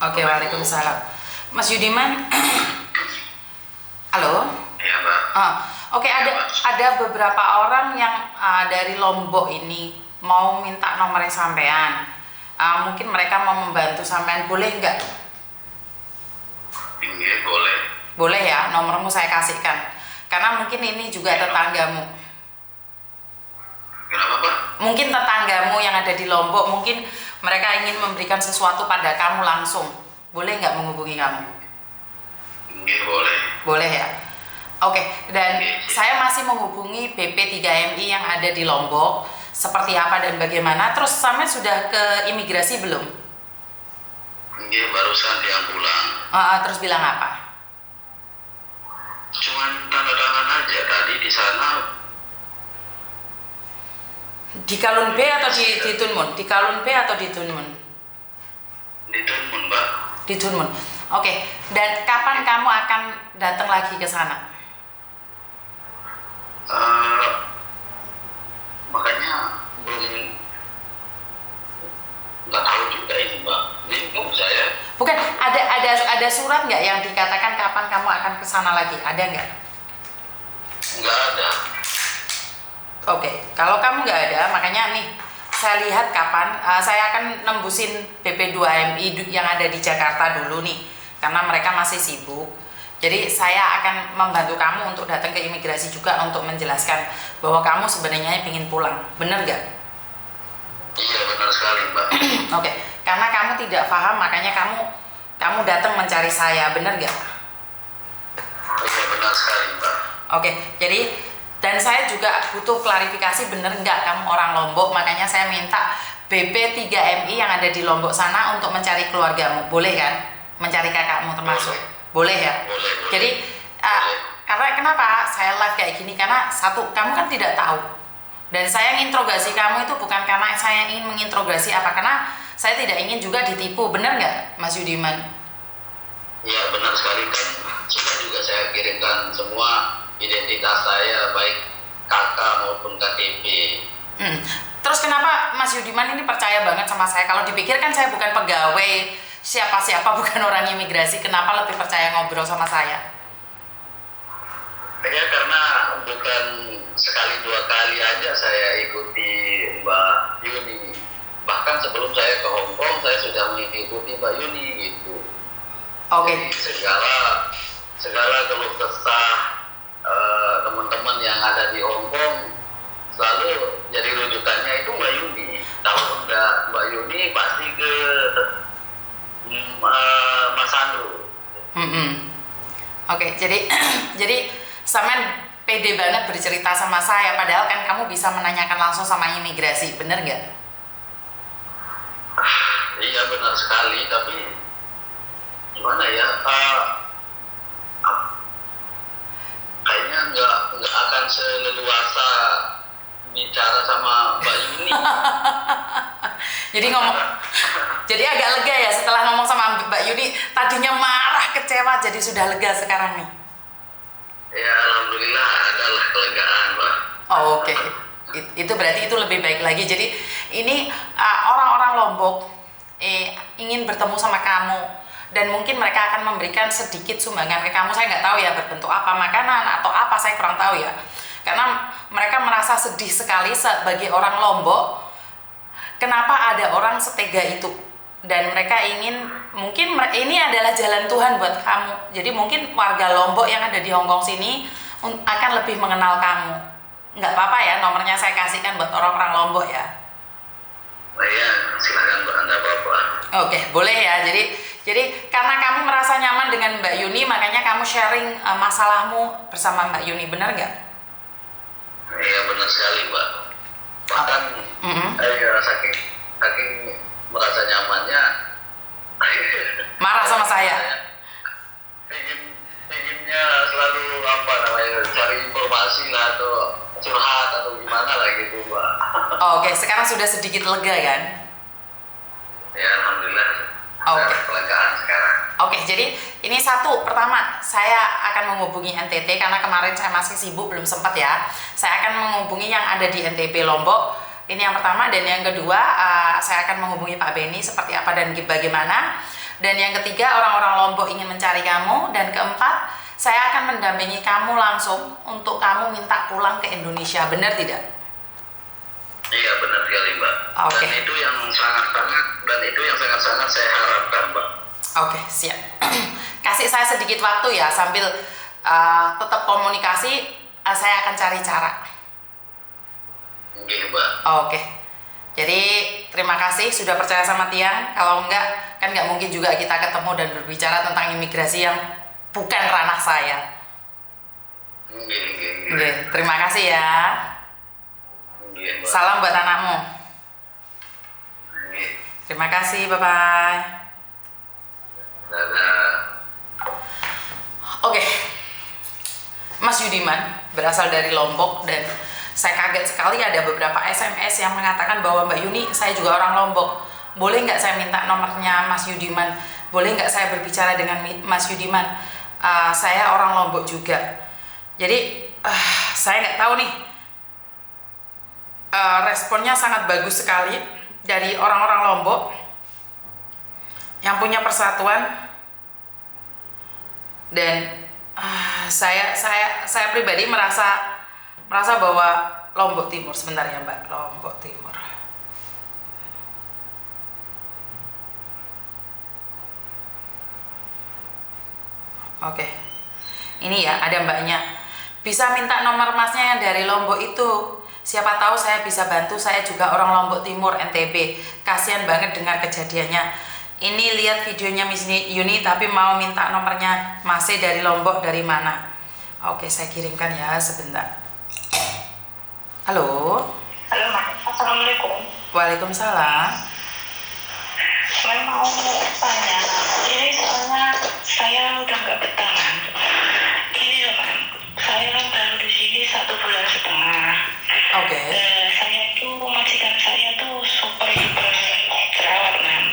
Oke, waalaikumsalam. Mas Yudiman, halo. Iya, Mbak. Oke, ada beberapa orang yang dari Lombok ini mau minta nomornya sampean. Mungkin mereka mau membantu sampean, boleh nggak? Iya, boleh. Boleh ya, nomormu saya kasihkan. Karena mungkin ini juga tetanggamu. Kenapa, Pak? Mungkin tetanggamu yang ada di Lombok, mungkin mereka ingin memberikan sesuatu pada kamu langsung. Boleh nggak menghubungi kamu? Iya, boleh. Boleh ya? Oke, dan Iya. saya masih menghubungi BP3MI yang ada di Lombok. Seperti apa dan bagaimana? Terus sampai sudah ke imigrasi belum? Iya, barusan dia pulang. Terus bilang apa? Cuman tanda tangan aja tadi di sana. Di Kalun B atau di Tunmun? Di Kalun B atau di Tunmun? Di Tunmun, Mbak. Di Tunmun. Oke, dan kapan kamu akan datang lagi ke sana? Makanya belum nggak tahu juga ini, Mbak. Bingung saya. Bukan, ada surat nggak yang dikatakan kapan kamu akan ke sana lagi? Ada nggak? Nggak ada. Oke, kalau kamu nggak ada, makanya nih saya lihat kapan saya akan nembusin BP2MI yang ada di Jakarta dulu nih, karena mereka masih sibuk. Jadi saya akan membantu kamu untuk datang ke imigrasi juga untuk menjelaskan bahwa kamu sebenarnya ingin pulang, bener nggak? Iya, benar sekali, Mbak. Oke, karena kamu tidak paham, makanya kamu datang mencari saya, bener nggak? Iya, benar sekali, Mbak. Oke, jadi dan saya juga butuh klarifikasi bener nggak kamu orang Lombok, makanya saya minta BP3MI yang ada di Lombok sana untuk mencari keluargamu, boleh kan? Mencari kakakmu termasuk, boleh ya? Boleh. Jadi karena kenapa saya live kayak gini, karena satu, kamu kan tidak tahu, dan saya menginterogasi kamu itu bukan karena saya ingin menginterogasi apa, karena saya tidak ingin juga ditipu, bener nggak Mas Yudiman? Iya, benar sekali, kan sudah juga saya kirimkan semua identitas saya, baik KK maupun KTP. Terus kenapa Mas Yudiman ini percaya banget sama saya? Kalau dipikir kan saya bukan pegawai siapa-siapa, bukan orang imigrasi, kenapa lebih percaya ngobrol sama saya? Ya, karena bukan sekali dua kali aja saya ikuti Mbak Yuni. Bahkan sebelum saya ke Hong Kong, saya sudah mengikuti Mbak Yuni gitu. Oke. Jadi segala keluh kesah teman-teman yang ada di Hong Kong selalu jadi rujukannya itu Mbak Yuni. Kalau udah Mbak Yuni pasti ke Mas Andrew. Oke, jadi sampean pede banget bercerita sama saya, padahal kan kamu bisa menanyakan langsung sama imigrasi, bener nggak? Iya, benar sekali, tapi gimana ya? Kayaknya nggak akan seleluasa bicara sama Mbak Yuni. Jadi agak lega ya setelah ngomong sama Mbak Yuni. Tadinya marah, kecewa, jadi sudah lega sekarang nih. Ya, alhamdulillah adalah kelegaan, Mbak. Oh, oke. Itu berarti itu lebih baik lagi. Jadi ini orang-orang Lombok ingin bertemu sama kamu, dan mungkin mereka akan memberikan sedikit sumbangan ke kamu. Saya nggak tahu ya berbentuk apa, makanan atau apa, saya kurang tahu ya. Karena mereka merasa sedih sekali sebagai orang Lombok, kenapa ada orang setega itu, dan mereka ingin, mungkin ini adalah jalan Tuhan buat kamu. Jadi mungkin warga Lombok yang ada di Hong Kong sini akan lebih mengenal kamu. Nggak apa-apa ya, nomornya saya kasihkan buat orang-orang Lombok ya. Oh iya, silakan Mbak, Anda apa-apa. Oke, boleh ya. Jadi karena kamu merasa nyaman dengan Mbak Yuni, makanya kamu sharing masalahmu bersama Mbak Yuni, benar nggak? Iya, benar sekali, Mbak. Bahkan saya saking merasa nyamannya marah sama saya. Pengennya selalu cari informasi lah, atau curhat atau gimana lah gitu, Mbak. Oke, sekarang sudah sedikit lega kan? Ya, alhamdulillah. Oke. Kelegaan sekarang. Oke, jadi ini satu, pertama saya akan menghubungi NTT karena kemarin saya masih sibuk, belum sempat ya. Saya akan menghubungi yang ada di NTB Lombok. Ini yang pertama, dan yang kedua saya akan menghubungi Pak Beni seperti apa dan bagaimana. Dan yang ketiga, orang-orang Lombok ingin mencari kamu. Dan keempat, saya akan mendampingi kamu langsung untuk kamu minta pulang ke Indonesia. Benar tidak? Iya, benar sekali, Mbak. Oke. Dan itu yang sangat-sangat saya harapkan, Mbak. Oke, siap. Kasih saya sedikit waktu ya, sambil tetap komunikasi, saya akan cari cara. Oke, Mbak. Oke. Jadi terima kasih sudah percaya sama Tiang. Kalau enggak, kan nggak mungkin juga kita ketemu dan berbicara tentang imigrasi yang bukan ranah saya. Oke, terima kasih ya. Salam buat anakmu. Terima kasih, bye-bye. Oke, Mas Yudiman berasal dari Lombok dan saya kaget sekali ada beberapa SMS yang mengatakan bahwa Mbak Yuni, saya juga orang Lombok. Boleh nggak saya minta nomornya Mas Yudiman? Boleh nggak saya berbicara dengan Mas Yudiman? Saya orang Lombok juga. Jadi saya nggak tahu nih. Responnya sangat bagus sekali dari orang-orang Lombok yang punya persatuan. Dan saya pribadi merasa bahwa Lombok Timur, sebentar ya Mbak, Lombok Timur. Oke, ini ya ada mbaknya. Bisa minta nomor masnya yang dari Lombok itu. Siapa tahu saya bisa bantu, saya juga orang Lombok Timur, NTB. Kasihan banget dengar kejadiannya. Ini lihat videonya Miss Yuni tapi mau minta nomornya masih dari Lombok, dari mana? Oke, saya kirimkan ya sebentar. Halo. Halo, Mas. Assalamualaikum. Waalaikumsalam. Saya mau tanya, ini soalnya saya udah nggak betah, Man. Gini loh, Man. Saya kan baru di sini 1,5 bulan. Oke. Saya itu, majikan saya tuh super terawat, Man.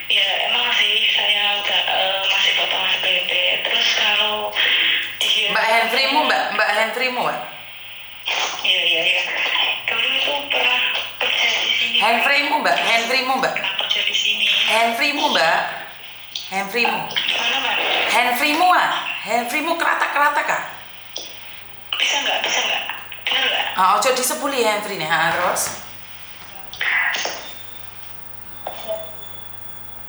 Ya, emang sih saya udah masih potongan PP. Terus kalau dia... Mbak Henfrimu, Mbak Henfrimu, Mbak. Iya. Dulu itu pernah kerja di sini. Henfrimu, Mbak. Pernah kerja di sini. Henfrimu, Mbak. Henfrimu. Gimana, Man? Henfrimu Henfrimu kerata-kerata kah? Bisa nggak? Bener nggak? Ojo disebuli Henfri nih, terus.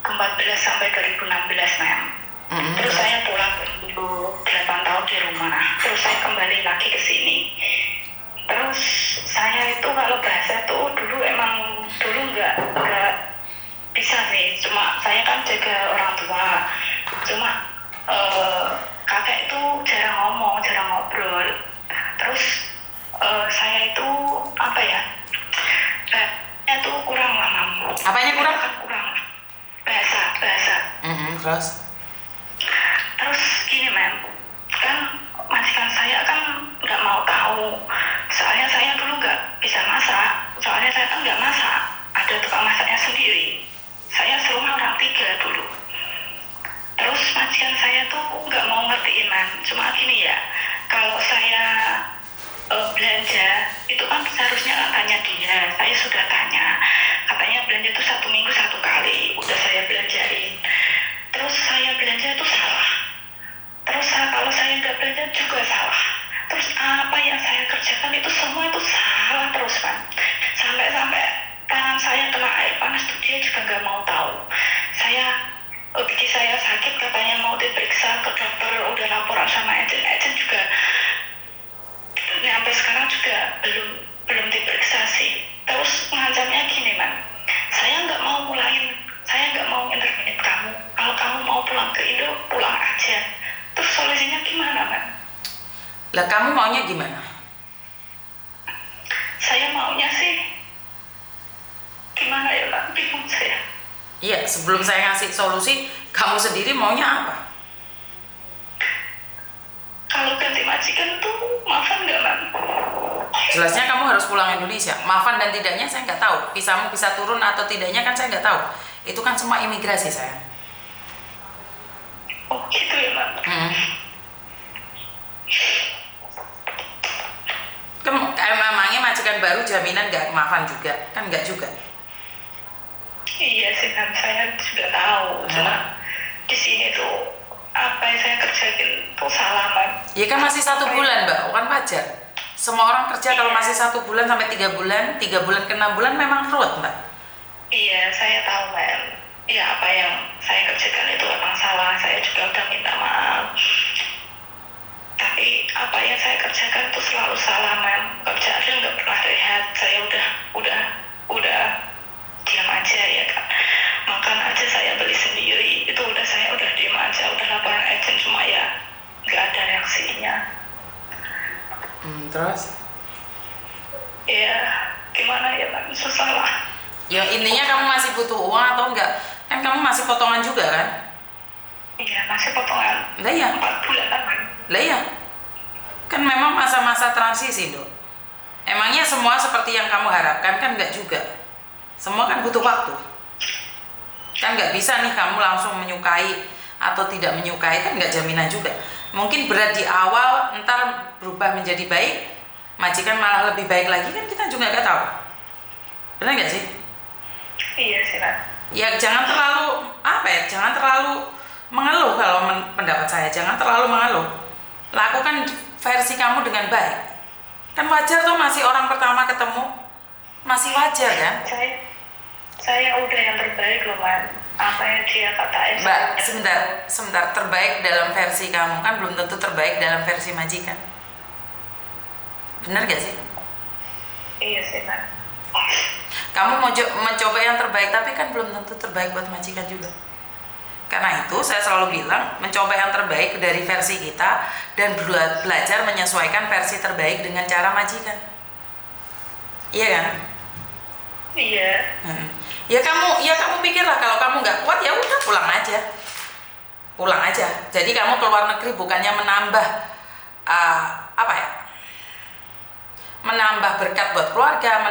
14 sampai 2016, Mem. Terus saya pulang dulu 8 tahun di rumah. Terus saya kembali lagi ke sini. Terus saya itu kalau bahasa tuh dulu nggak bisa sih. Cuma saya kan jaga orang tua. Cuma kakek itu jarang ngomong, jarang ngobrol. Terus saya itu apa ya? Bahasanya tuh kurang lah, Mam. Apanya kurang? Kurang bahasa. Terus gini, Mem, kan majikan saya kan nggak mau tahu. Soalnya saya dulu nggak bisa masak. Soalnya saya kan nggak masak. Ada tukang masaknya sendiri. Saya serumah orang 3 dulu. Terus majikan saya tuh nggak mau ngertiin, Man. Cuma gini ya, kalau saya belanja itu kan seharusnya kan tanya dia. Saya sudah tanya, katanya belanja itu 1 minggu 1 kali. Udah saya belanjain. Terus saya belanja itu salah. Terus kalau saya nggak belanja juga salah. Terus apa yang saya kerjakan itu semua itu salah terus, kan. Sampai tangan saya kena air panas tuh dia juga nggak mau tahu. Gigi saya sakit, katanya mau diperiksa ke dokter, udah laporan sama agent juga. Sampai sekarang juga belum diperiksa sih. Terus ngancamnya gini, Man. Saya nggak mau intervenit kamu. Kalau kamu mau pulang ke Indo, pulang aja. Terus solusinya gimana, Man? Lah kamu maunya gimana? Saya maunya sih gimana ya, Man? Bingung saya. Iya, sebelum saya ngasih solusi, kamu sendiri maunya apa? Kalau ganti majikan tuh maafan nggak, Man? Jelasnya kamu harus pulang Indonesia. Maafan dan tidaknya saya nggak tahu. Visamu bisa turun atau tidaknya kan saya nggak tahu. Itu kan semua imigrasi saya. Oh gitu ya, Man. Memangnya majikan baru jaminan nggak maafan juga? Kan nggak juga. Iya sih, kan saya sudah tahu. Cuma apa yang saya kerjain itu salah, Ma'am. Ya kan masih 1 bulan, Mbak, kan wajar. Semua orang kerja kalau masih 1 bulan sampai 3 bulan, 3 bulan ke 6 bulan memang ruwet, Mbak. Iya, saya tahu, Ma'am. Ya, apa yang saya kerjakan itu memang salah. Saya juga udah minta maaf. Tapi apa yang saya kerjakan itu selalu salah, Ma'am. Kerjaan nggak pernah rehat. Saya udah diam aja ya kan. Makan aja saya beli sendiri. Itu saya udah diam aja, udah laporan agent, cuma ya nggak ada reaksinya. Terus? Ya, gimana ya, Ma'am? Susah lah. Ya intinya kamu masih butuh uang atau enggak? Kan kamu masih potongan juga kan? Iya, masih potongan. Lah ya. 4 bulan, Ma'am. Lah ya. Kan memang masa-masa transisi, Dok. Emangnya semua seperti yang kamu harapkan kan enggak juga. Semua kan butuh waktu. Kan nggak bisa nih kamu langsung menyukai atau tidak menyukai, kan nggak jaminan juga. Mungkin berat di awal, entar berubah menjadi baik, majikan malah lebih baik lagi, kan kita juga nggak tahu. Benar nggak sih? Iya sih, Pak. Ya jangan terlalu jangan terlalu mengeluh kalau pendapat saya, jangan terlalu mengeluh. Lakukan versi kamu dengan baik. Kan wajar tuh, masih orang pertama ketemu, masih wajar kan? Saya udah yang terbaik loh, Man. Apa yang dia katain. Mbak, sebentar. Terbaik dalam versi kamu kan belum tentu terbaik dalam versi majikan. Benar gak sih? Iya sih, Man. Kamu mau mencoba yang terbaik, tapi kan belum tentu terbaik buat majikan juga. Karena itu saya selalu bilang, mencoba yang terbaik dari versi kita dan belajar menyesuaikan versi terbaik dengan cara majikan. Iya kan? Iya. Ya kamu pikirlah, kalau kamu nggak kuat ya udah pulang aja. Jadi kamu keluar negeri bukannya menambah menambah berkat buat keluarga,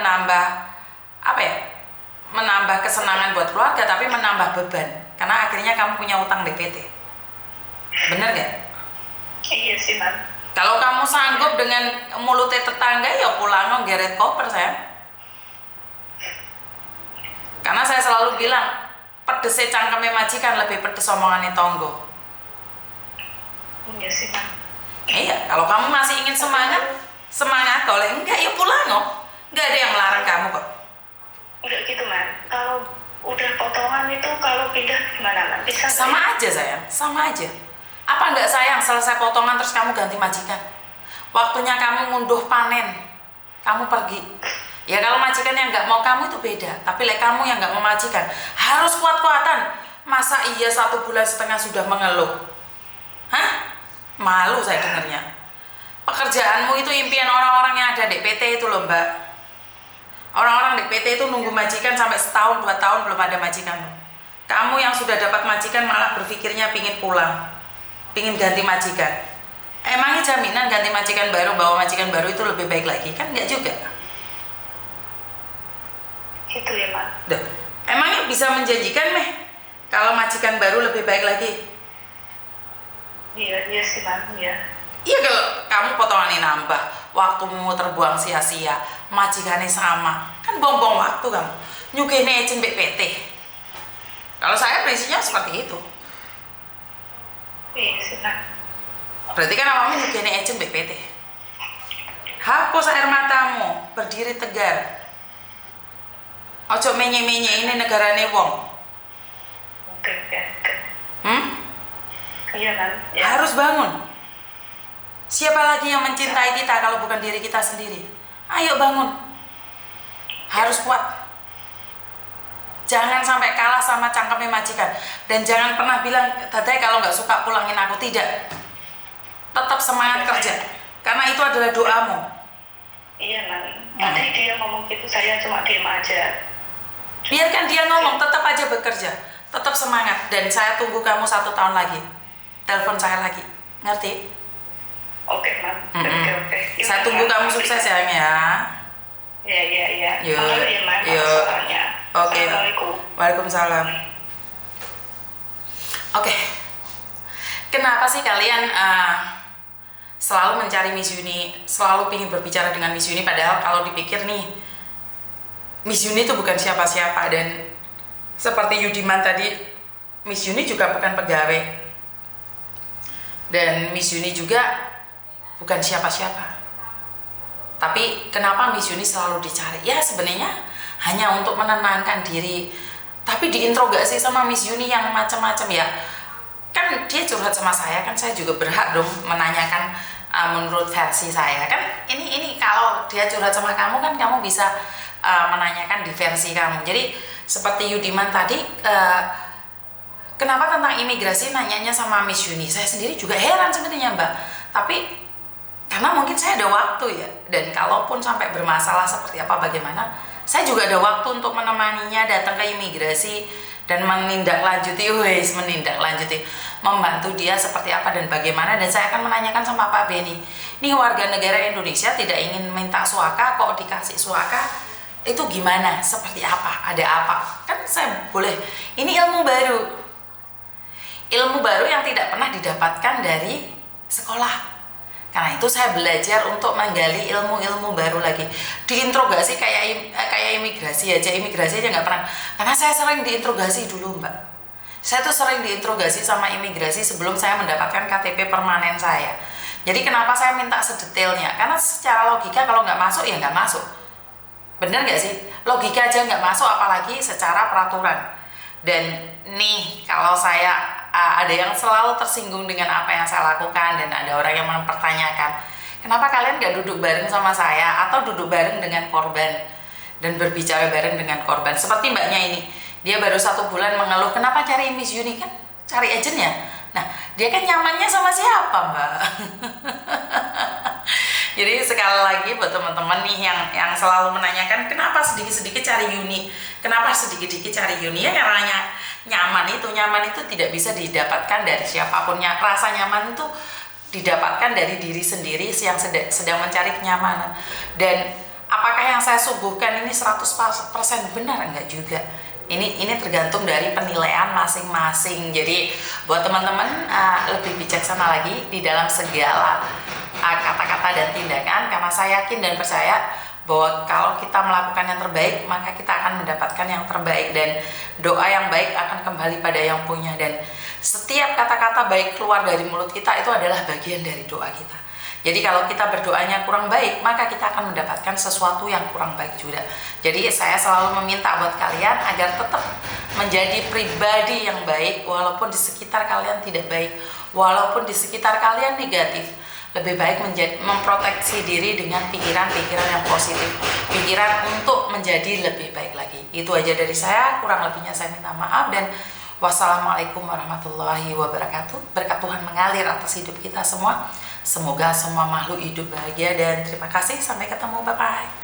menambah kesenangan buat keluarga, tapi menambah beban karena akhirnya kamu punya utang DPT. Bener gak? Iya sih, Man. Kalau kamu sanggup dengan mulutnya tetangga ya pulang geret koper, sayang. Karena saya selalu bilang, pedesnya cangkeme majikan lebih pedes omongannya tonggo. Iya sih, Man. Iya, kalau kamu masih ingin semangat, kalau enggak ya pulang kok. Enggak ada yang melarang kamu kok. Enggak gitu, Man. Kalau udah potongan itu kalau pindah gimana, Man? Bisa Sama aja sayang, sama aja. Apa enggak sayang selesai potongan terus kamu ganti majikan? Waktunya kamu ngunduh panen, kamu pergi. Ya kalau majikan yang nggak mau kamu itu beda, tapi kamu yang nggak mau majikan harus kuat-kuatan. Masa iya 1,5 bulan sudah mengeluh? Hah? Malu saya dengarnya. Pekerjaanmu itu impian orang-orang yang ada DPT itu loh, Mbak. Orang-orang DPT itu nunggu majikan sampai 1 tahun 2 tahun belum ada majikan. Kamu yang sudah dapat majikan malah berpikirnya pingin pulang, pingin ganti majikan. Emangnya jaminan ganti majikan baru, bawa majikan baru itu lebih baik lagi? Kan nggak juga. Gitu ya, Man. Duh, emangnya bisa menjanjikan kalau majikan baru lebih baik lagi? Iya sih, Man. Iya. Iya, kalau kamu potongannya nambah, waktumu terbuang sia-sia, majikannya sama, kan buang-buang waktu kamu. Nyugene ejen PT. Kalau saya prinsipnya seperti itu. Iya sih, Man. Berarti kan awalnya nyugene ejen PT. Hapus air matamu, berdiri tegar. Ojo menye-menye, ini negarane wong. Oke. Iya, Man. Ya. Harus bangun. Siapa lagi yang mencintai kita kalau bukan diri kita sendiri? Ayo bangun. Harus kuat. Jangan sampai kalah sama cangkemnya majikan. Dan jangan pernah bilang, Tadai kalau nggak suka pulangin aku. Tidak. Tetap semangat kerja. Karena itu adalah doamu. Iya, Man. Tadi dia ngomong gitu, saya cuma diem aja. Biarkan dia ngomong, tetap aja bekerja. Tetap semangat. Dan saya tunggu kamu 1 tahun lagi. Telepon saya lagi. Ngerti? Oke, Man. Oke. Saya tunggu kamu sukses ya, ya. Iya. Yuk. Makasih ya, Man. Yuk. Soalnya. Oke. Assalamualaikum. Waalaikumsalam. Oke. Kenapa sih kalian selalu mencari Miss Yuni, selalu ingin berbicara dengan Miss Yuni, padahal kalau dipikir nih, Miss Yuni itu bukan siapa-siapa. Dan seperti Yudiman tadi, Miss Yuni juga bukan pegawai. Dan Miss Yuni juga bukan siapa-siapa. Tapi kenapa Miss Yuni selalu dicari? Ya sebenarnya hanya untuk menenangkan diri. Tapi diinterogasi sama Miss Yuni yang macam-macam ya. Kan dia curhat sama saya, kan saya juga berhak dong menanyakan menurut versi saya. Kan ini kalau dia curhat sama kamu kan kamu bisa menanyakan di versi kamu. Jadi seperti Yudiman tadi, kenapa tentang imigrasi nanyanya sama Miss Yuni? Saya sendiri juga heran sebenarnya Mbak. Tapi karena mungkin saya ada waktu ya. Dan kalaupun sampai bermasalah seperti apa bagaimana, saya juga ada waktu untuk menemaninya datang ke imigrasi dan menindaklanjuti, membantu dia seperti apa dan bagaimana. Dan saya akan menanyakan sama Pak Beni, ini warga negara Indonesia tidak ingin minta suaka, kok dikasih suaka, itu gimana, seperti apa, ada apa? Kan saya boleh, ini ilmu baru yang tidak pernah didapatkan dari sekolah. Karena itu saya belajar untuk menggali ilmu-ilmu baru lagi. Diinterogasi kayak imigrasi aja nggak pernah. Karena saya sering diinterogasi dulu Mbak. Saya tuh sering diinterogasi sama imigrasi sebelum saya mendapatkan KTP permanen saya. Jadi kenapa saya minta sedetailnya? Karena secara logika kalau nggak masuk ya nggak masuk. Bener nggak sih? Logika aja nggak masuk, apalagi secara peraturan. Dan nih kalau saya ada yang selalu tersinggung dengan apa yang saya lakukan, dan ada orang yang mempertanyakan, kenapa kalian gak duduk bareng sama saya atau duduk bareng dengan korban dan berbicara bareng dengan korban? Seperti mbaknya ini, dia baru 1 bulan mengeluh, kenapa cari Miss Yuni? Kan cari agentnya. Nah, dia kan nyamannya sama siapa mbak? Jadi sekali lagi buat teman-teman nih yang selalu menanyakan kenapa sedikit-sedikit cari Yuni, kenapa sedikit-sedikit cari Yuni, ya karena nyaman itu tidak bisa didapatkan dari siapapun. Rasa nyaman itu didapatkan dari diri sendiri yang sedang mencari kenyamanan. Dan apakah yang saya suguhkan ini 100% benar? Enggak juga. Ini tergantung dari penilaian masing-masing. Jadi buat teman-teman lebih bijaksana lagi di dalam segala kata-kata dan tindakan, karena saya yakin dan percaya bahwa kalau kita melakukan yang terbaik maka kita akan mendapatkan yang terbaik, dan doa yang baik akan kembali pada yang punya. Dan setiap kata-kata baik keluar dari mulut kita itu adalah bagian dari doa kita. Jadi kalau kita berdoanya kurang baik, maka kita akan mendapatkan sesuatu yang kurang baik juga. Jadi saya selalu meminta buat kalian agar tetap menjadi pribadi yang baik, walaupun di sekitar kalian tidak baik, walaupun di sekitar kalian negatif. Lebih baik memproteksi diri dengan pikiran-pikiran yang positif, pikiran untuk menjadi lebih baik lagi. Itu aja dari saya, kurang lebihnya saya minta maaf, dan wassalamualaikum warahmatullahi wabarakatuh. Berkat Tuhan mengalir atas hidup kita semua. Semoga semua makhluk hidup bahagia, dan terima kasih, sampai ketemu, bye-bye.